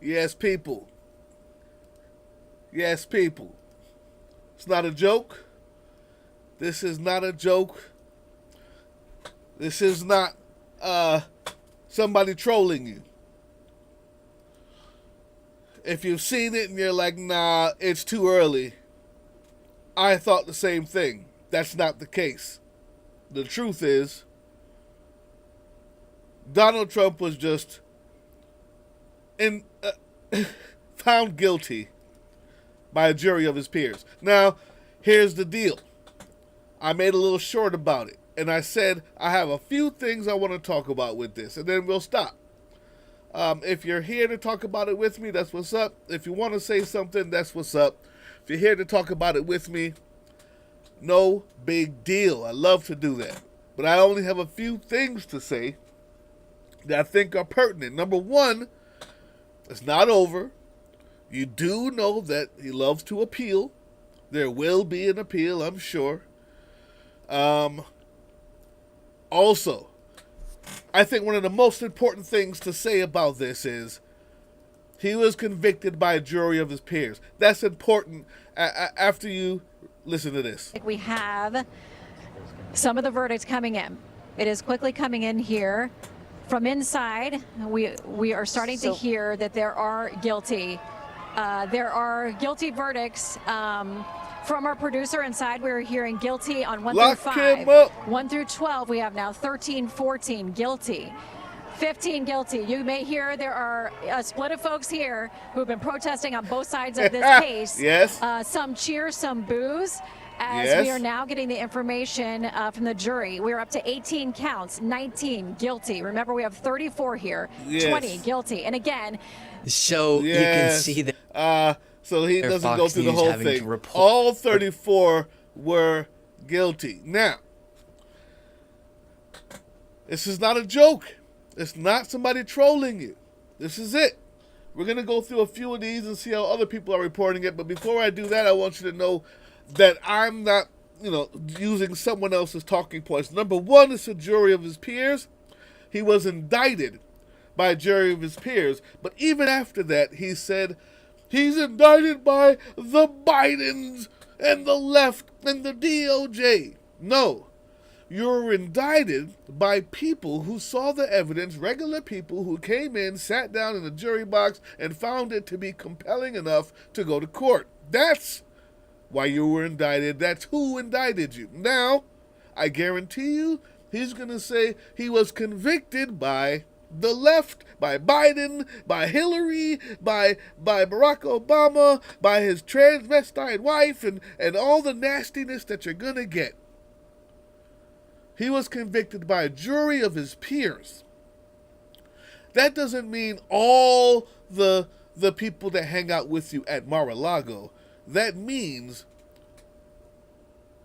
Yes, people. Yes, people. It's not a joke. This is not a joke. This is not somebody trolling you. If you've seen it and you're like, nah, it's too early, I thought the same thing. That's not the case. The truth is, Donald Trump was just in, found guilty by a jury of his peers. Now, here's the deal. I made a little short about it, and I said I have a few things I want to talk about with this, and then we'll stop. If you're here to talk about it with me, that's what's up. If you want to say something, that's what's up. If you're here to talk about it with me, no big deal. I love to do that. But I only have a few things to say that I think are pertinent. Number one, it's not over. You do know that he loves to appeal. There will be an appeal, I'm sure. Also, I think one of the most important things to say about this is he was convicted by a jury of his peers. That's important after you listen to this. We have some of the verdicts coming in. It is quickly coming in here. From inside, we are starting to hear that there are guilty verdicts. From our producer inside, we're hearing guilty on 1 Lock through 5. him up. 1 through 12, we have now 13, 14 guilty. 15 guilty. You may hear there are a split of folks here who have been protesting on both sides of this case. Yes. Some cheer, some boos. As Yes. we are now getting the information from the jury. We're up to 18 counts, 19 guilty. Remember, we have 34 here, Yes. 20 guilty. And again, So you can see that. So he doesn't Fox go through the News whole having thing. to report- All 34 were guilty. Now, this is not a joke. It's not somebody trolling you. This is it. We're going to go through a few of these and see how other people are reporting it. But before I do that, I want you to know that I'm not, using someone else's talking points. Number one, it's a jury of his peers. He was indicted by a jury of his peers. But even after that, he said he's indicted by the Bidens and the left and the DOJ. No. You're indicted by people who saw the evidence, regular people who came in, sat down in the jury box, and found it to be compelling enough to go to court. That's why you were indicted. That's who indicted you. Now, I guarantee you, he's going to say he was convicted by the left, by Biden, by Hillary, by Barack Obama, by his transvestite wife, and all the nastiness that you're going to get. He was convicted by a jury of his peers. That doesn't mean all the people that hang out with you at Mar-a-Lago. That means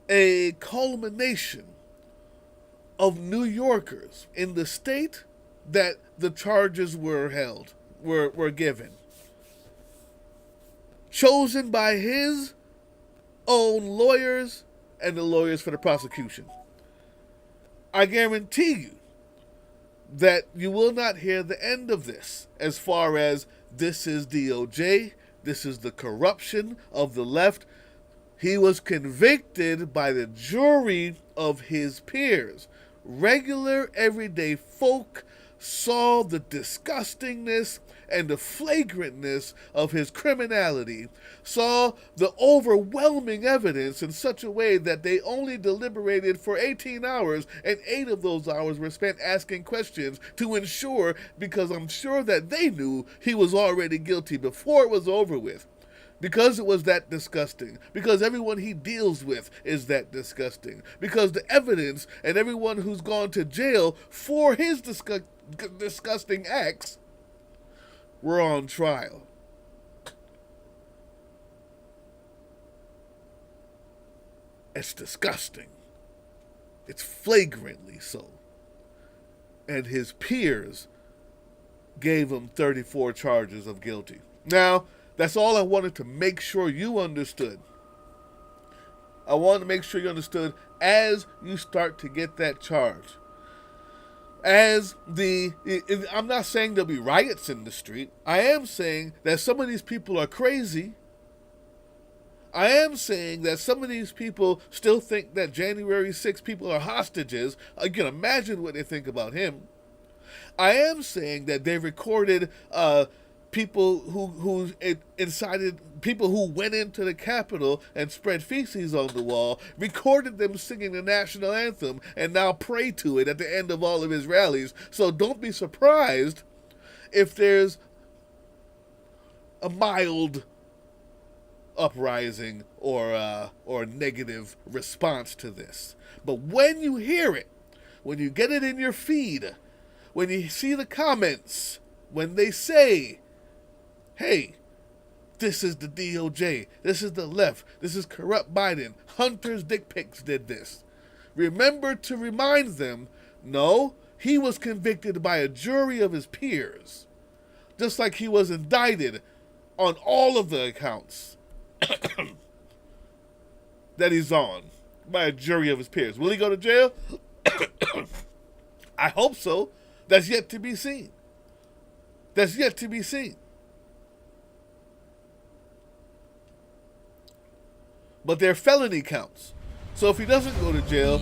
a culmination of New Yorkers in the state that the charges were given. Chosen by his own lawyers and the lawyers for the prosecution. I guarantee you that you will not hear the end of this as far as this is DOJ, this is the corruption of the left. He was convicted by the jury of his peers. Regular, everyday folk saw the disgustingness and the flagrantness of his criminality, saw the overwhelming evidence in such a way that they only deliberated for 18 hours, and 8 of those hours were spent asking questions to ensure, because I'm sure that they knew he was already guilty before it was over with. Because it was that disgusting. Because everyone he deals with is that disgusting. Because the evidence and everyone who's gone to jail for his disgusting acts were on trial. It's disgusting. It's flagrantly so. And his peers gave him 34 charges of guilty. Now, that's all I wanted to make sure you understood. I wanted to make sure you understood as you start to get that charge. as I'm not saying there'll be riots in the street. I am saying that some of these people are crazy. I am saying that some of these people still think that January 6th people are hostages. You can imagine what they think about him. I am saying that they recorded people who incited people who went into the Capitol and spread feces on the wall, recorded them singing the national anthem, and now pray to it at the end of all of his rallies. So don't be surprised if there's a mild uprising or negative response to this. But when you hear it, when you get it in your feed, when you see the comments, when they say, hey, this is the DOJ, this is the left, this is corrupt Biden, Hunter's dick pics did this, remember to remind them, no, he was convicted by a jury of his peers, just like he was indicted on all of the accounts that he's on by a jury of his peers. Will he go to jail? I hope so. That's yet to be seen. That's yet to be seen. But they're felony counts. So if he doesn't go to jail,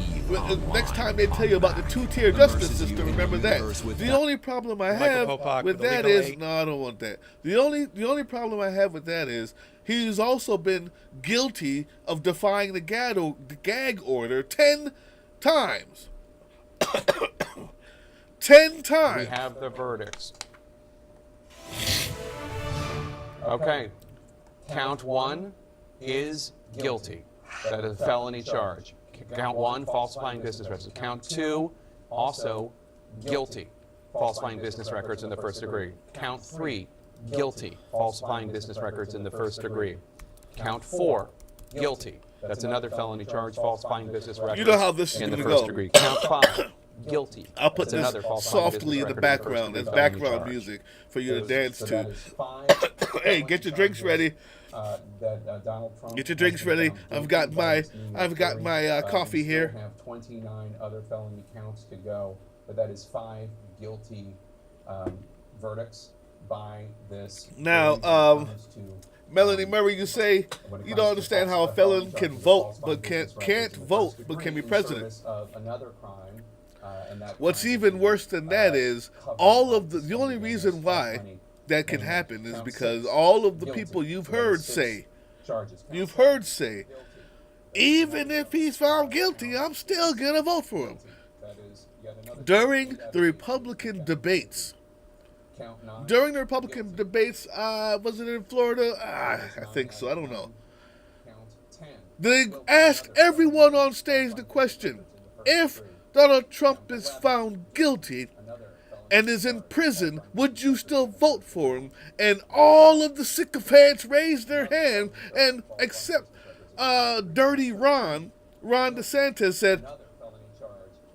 next time they tell you about the two-tier justice system, remember that. The only problem I have with that is, no, I don't want that. The only problem I have with that is he's also been guilty of defying the gag order 10 times. 10 times. We have the verdicts. Okay. Count 1 is guilty. That is a felony charge. Count 1, falsifying business records. Count 2, also guilty, falsifying business records in the first degree. Count 3, guilty, falsifying business records in the first degree. Count 4, guilty. That's another felony charge, falsifying business records you know how this is in the gonna first go. degree. Count 5, guilty. I'll put That's this softly in the background as background music for you to dance to. Hey, get your drinks ready. Get your drinks ready. I've got my coffee here. Have 29 other felony counts to go, but that is 5 guilty verdicts by this. Now, Melanie Murray, you say you don't understand how a felon can vote, but can't vote, but can be president. What's even worse than that is all of the only reason why that can happen is because all of the people you've heard say, even if he's found guilty, I'm still going to vote for him. During the Republican debates, was it in Florida? I think so. I don't know. They asked everyone on stage the question, if Donald Trump is found guilty and is in prison, would you still vote for him? And all of the sycophants raised their hand, and except Dirty Ron DeSantis said,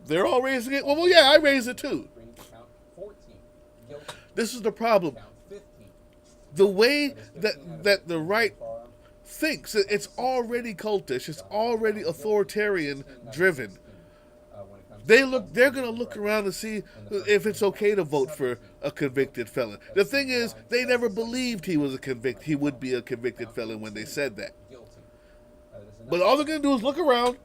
they're all raising it. Well, yeah, I raised it too. This is the problem. The way that the right thinks, it's already cultish, it's already authoritarian driven. They're going to look around and see if it's okay to vote for a convicted felon. The thing is, they never believed he would be a convicted felon when they said that. But all they're going to do is look around.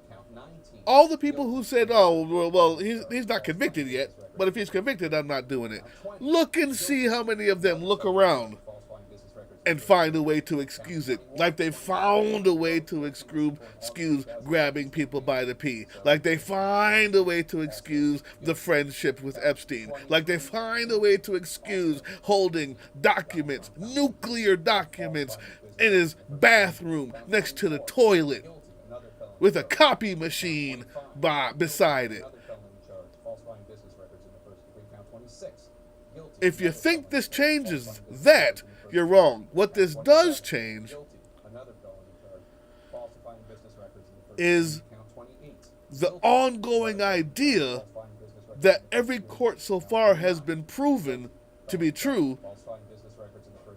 All the people who said, oh, well, he's not convicted yet, but if he's convicted, I'm not doing it. Look and see how many of them look around and find a way to excuse it. Like they found a way to excuse grabbing people by the pee. Like they find a way to excuse the friendship with Epstein. Like they find a way to excuse holding documents, nuclear documents, in his bathroom next to the toilet with a copy machine beside it. If you think this changes that, you're wrong. What this does change is the ongoing idea that every court so far has been proven to be true,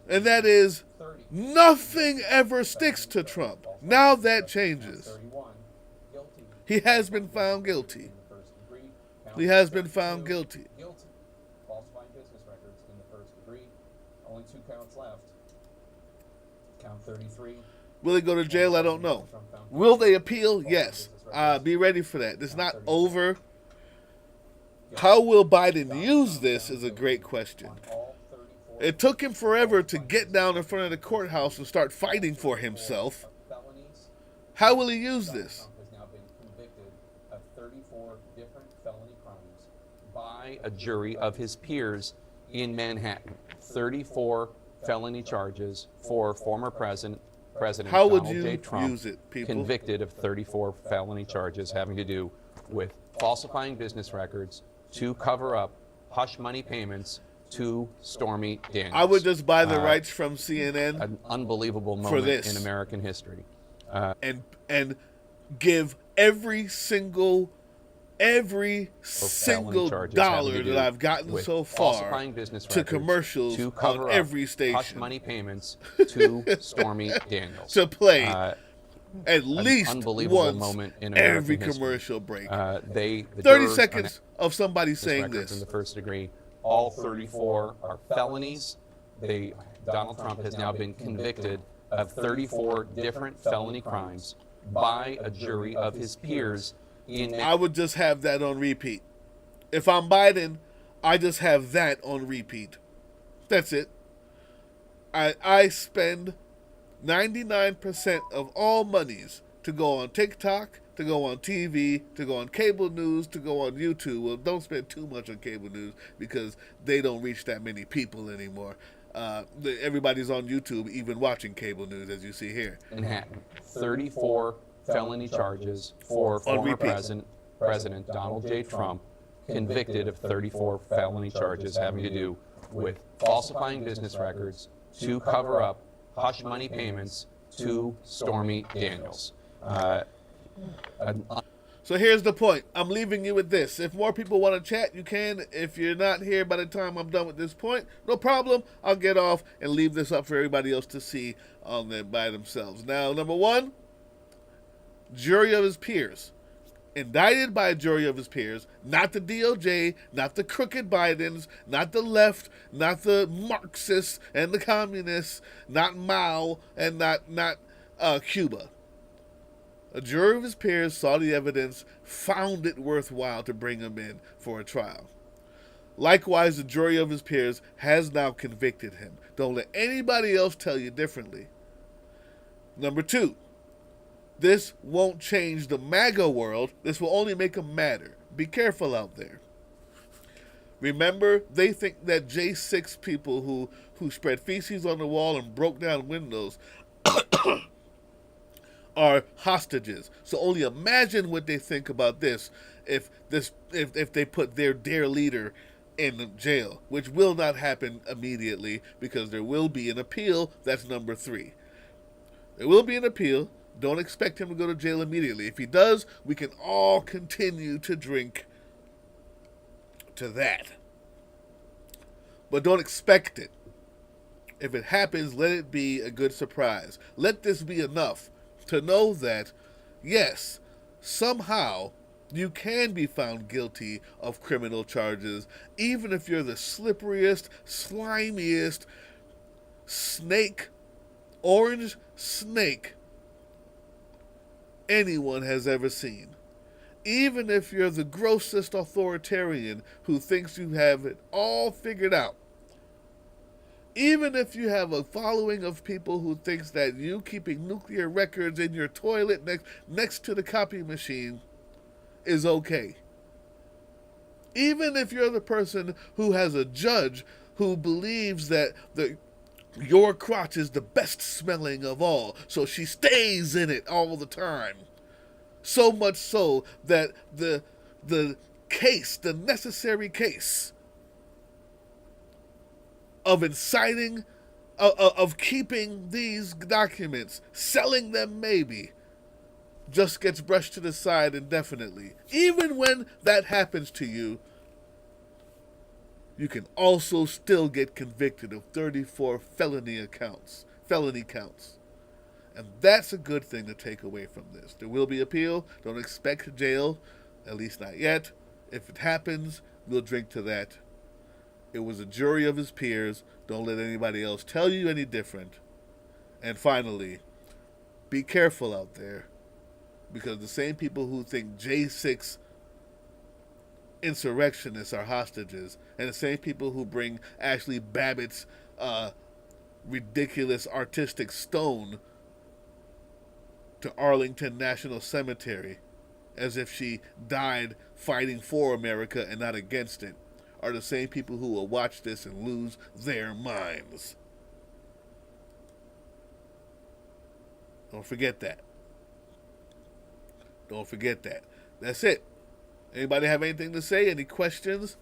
and that is nothing ever sticks to Trump. Now that changes. He has been found guilty. He has been found guilty. business records in the first degree. Only 2 counts left. Count 33. Will they go to jail? I don't know. Will they appeal? Yes. Be ready for that. It's not over. How will Biden use this is a great question. It took him forever to get down in front of the courthouse and start fighting for himself. How will he use this? Has now been convicted of 34 different felony crimes by a jury of his peers in Manhattan. 34 felony charges for former President How would Donald you J. Trump, use it, people? convicted of 34 felony charges having to do with falsifying business records to cover up hush money payments to Stormy Daniels. I would just buy the rights from CNN an unbelievable for moment this in American history. and give every single dollar that I've gotten so far to commercials to cover on every station. Hush money payments to Stormy Daniels. To play at least unbelievable once moment in every American commercial break. The 30 seconds of somebody saying records in this. the first degree. All 34 are felonies. Donald Trump has now been convicted of 34 different felony crimes by a jury of his peers in. I would just have that on repeat. If I'm Biden, I just have that on repeat. That's it. I spend 99% of all monies to go on TikTok, to go on TV, to go on cable news, to go on YouTube. Well, don't spend too much on cable news because they don't reach that many people anymore. Everybody's on YouTube, even watching cable news, as you see here. Manhattan, 34 felony charges for former President Donald J. Trump, convicted of 34 felony charges having to do with falsifying business records to cover up hush money payments to Stormy Daniels. So here's the point. I'm leaving you with this. If more people want to chat, you can. If you're not here by the time I'm done with this point, no problem. I'll get off and leave this up for everybody else to see on them by themselves. Now, number one, jury of his peers. Indicted by a jury of his peers, not the DOJ, not the crooked Bidens, not the left, not the Marxists and the communists, not Mao, and not Cuba. A jury of his peers saw the evidence, found it worthwhile to bring him in for a trial. Likewise, the jury of his peers has now convicted him. Don't let anybody else tell you differently. Number two, this won't change the MAGA world. This will only make them madder. Be careful out there. Remember, they think that J6 people who spread feces on the wall and broke down windows are hostages. So only imagine what they think about this if they put their dear leader in jail, which will not happen immediately because there will be an appeal. That's number 3. There will be an appeal. Don't expect him to go to jail immediately. If he does, we can all continue to drink to that. But don't expect it. If it happens, let it be a good surprise. Let this be enough to know that, yes, somehow you can be found guilty of criminal charges, even if you're the slipperiest, slimiest orange snake anyone has ever seen. Even if you're the grossest authoritarian who thinks you have it all figured out. Even if you have a following of people who thinks that you keeping nuclear records in your toilet next to the copy machine is okay. Even if you're the person who has a judge who believes that your crotch is the best smelling of all, so she stays in it all the time. So much so that the necessary case of inciting, of keeping these documents, selling them maybe, just gets brushed to the side indefinitely. Even when that happens to you, you can also still get convicted of 34 felony counts. And that's a good thing to take away from this. There will be appeal. Don't expect jail, at least not yet. If it happens, we'll drink to that. It was a jury of his peers. Don't let anybody else tell you any different. And finally, be careful out there, because the same people who think J6 insurrectionists are hostages, and the same people who bring Ashley Babbitt's ridiculous artistic stone to Arlington National Cemetery as if she died fighting for America and not against it, are the same people who will watch this and lose their minds. Don't forget that. Don't forget that. That's it. Anybody have anything to say? Any questions?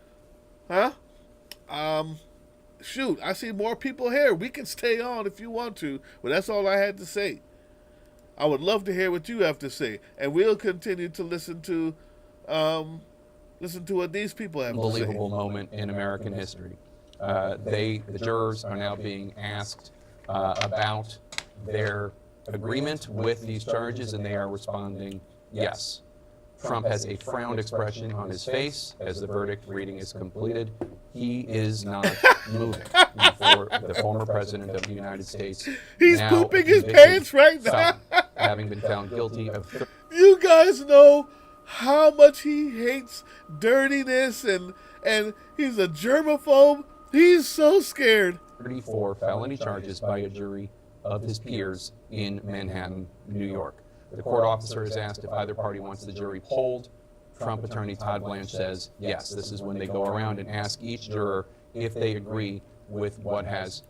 Huh? Shoot, I see more people here. We can stay on if you want to, but that's all I had to say. I would love to hear what you have to say, and we'll continue to listen to what these people have to say. Unbelievable moment in American history. The jurors are now being asked about their agreement with these charges, and they are responding yes. Trump has a frowned expression on his face as the verdict reading is completed. He is not moving before the former president of the United States. He's pooping his pants right now. Having been found guilty of... You guys know how much he hates dirtiness, and he's a germaphobe. He's so scared. 34 felony charges by a jury of his peers in Manhattan, New York. The court officer is asked if either party wants the jury polled. Trump attorney Todd Blanche says yes. This is when they go around and ask each juror if they agree with what has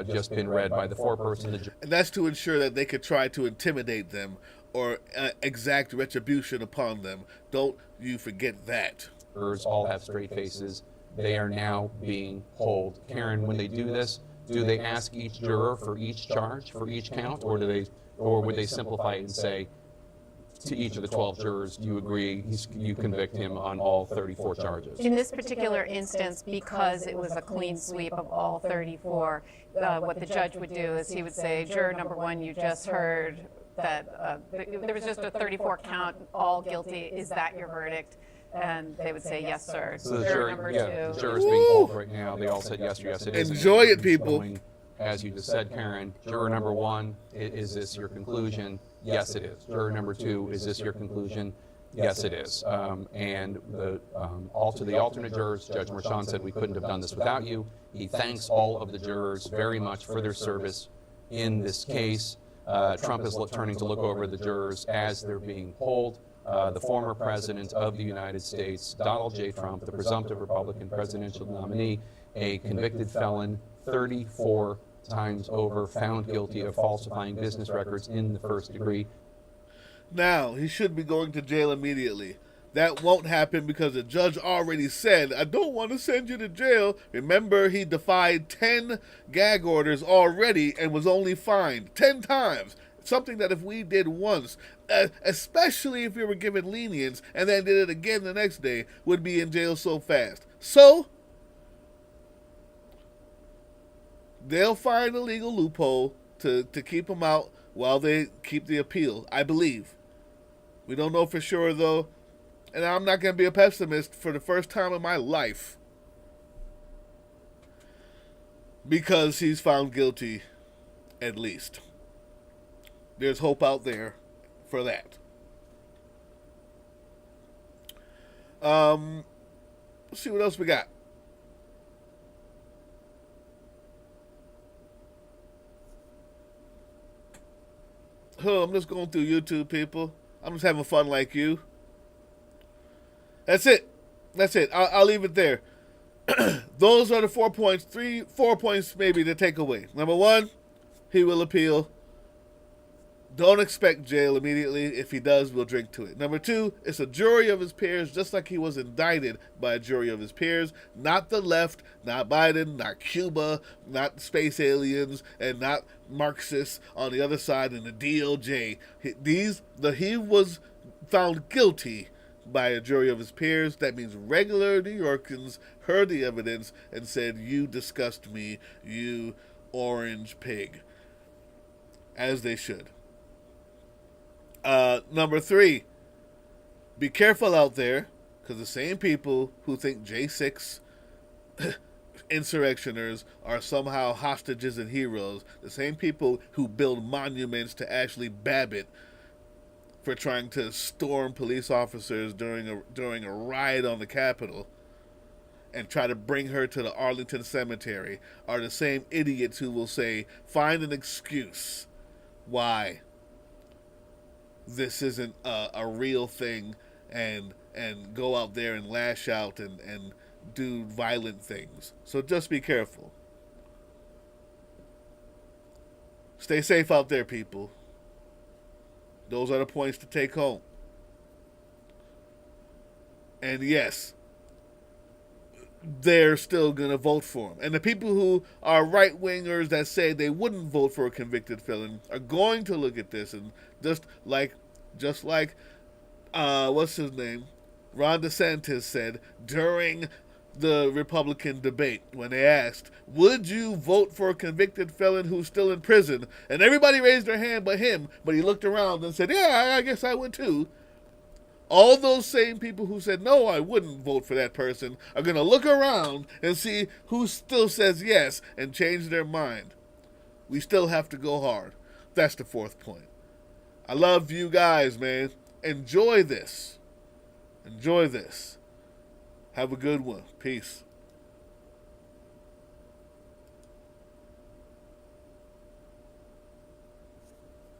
just been read by the foreperson. And that's to ensure that they could try to intimidate them or exact retribution upon them. Don't you forget that. Jurors all have straight faces. They are now being polled. Karen, when they do this, do they ask each juror for each charge, for each count, or would they simplify it and say to each of the 12 jurors, do you agree you convict him on all 34 charges? In this particular instance, because it was a clean sweep of all 34, what the judge would do is he would say, juror number 1, you just heard that there was just a 34 count, all guilty. Is that your verdict? And they would say, yes, sir. So the juror number 2. The jurors being polled right now, they all said yes, it is. Enjoy it, people. As you just said, Karen, juror number 1, is this your conclusion? Yes, it is. Juror number 2, is this your conclusion? Yes, it is. And the alternate jurors, Judge Merchan said we couldn't have done this without you. He thanks all of the jurors very much for their service in this case. Trump is turning to look over the jurors as they're being polled. The former president of the United States, Donald J. Trump, the presumptive Republican presidential nominee, a convicted felon, 34 times over, found guilty of falsifying business records in the first degree. Now, he should be going to jail immediately. That won't happen because the judge already said, I don't want to send you to jail. Remember, he defied 10 gag orders already and was only fined 10 times. Something that if we did once, especially if we were given lenience and then did it again the next day, would be in jail so fast. So, they'll find a legal loophole to keep him out while they keep the appeal, I believe. We don't know for sure, though. And I'm not going to be a pessimist for the first time in my life, because he's found guilty, at least. There's hope out there for that. Let's see what else we got. Oh, I'm just going through YouTube, people. I'm just having fun like you. That's it. I'll leave it there. Those are the 4 points. 4 points maybe to take away. Number 1, he will appeal. Don't expect jail immediately. If he does, we'll drink to it. Number 2, it's a jury of his peers, just like he was indicted by a jury of his peers. Not the left, not Biden, not Cuba, not space aliens, and not Marxists on the other side in the DOJ. He was found guilty by a jury of his peers. That means regular New Yorkers heard the evidence and said, you disgust me, you orange pig. As they should. Number 3, be careful out there, because the same people who think J6 insurrectioners are somehow hostages and heroes. The same people who build monuments to Ashley Babbitt for trying to storm police officers during a riot on the Capitol and try to bring her to the Arlington Cemetery are the same idiots who will say, find an excuse why this isn't a real thing, and go out there and lash out and do violent things. So just be careful. Stay safe out there, people. Those are the points to take home. And yes, they're still going to vote for him. And the people who are right-wingers that say they wouldn't vote for a convicted felon are going to look at this and just like what's his name? Ron DeSantis said during the Republican debate when they asked, would you vote for a convicted felon who's still in prison? And everybody raised their hand but him, but he looked around and said, yeah, I guess I would too. All those same people who said, no, I wouldn't vote for that person, are going to look around and see who still says yes and change their mind. We still have to go hard. That's the fourth point. I love you guys, man. Enjoy this. Enjoy this. Have a good one. Peace.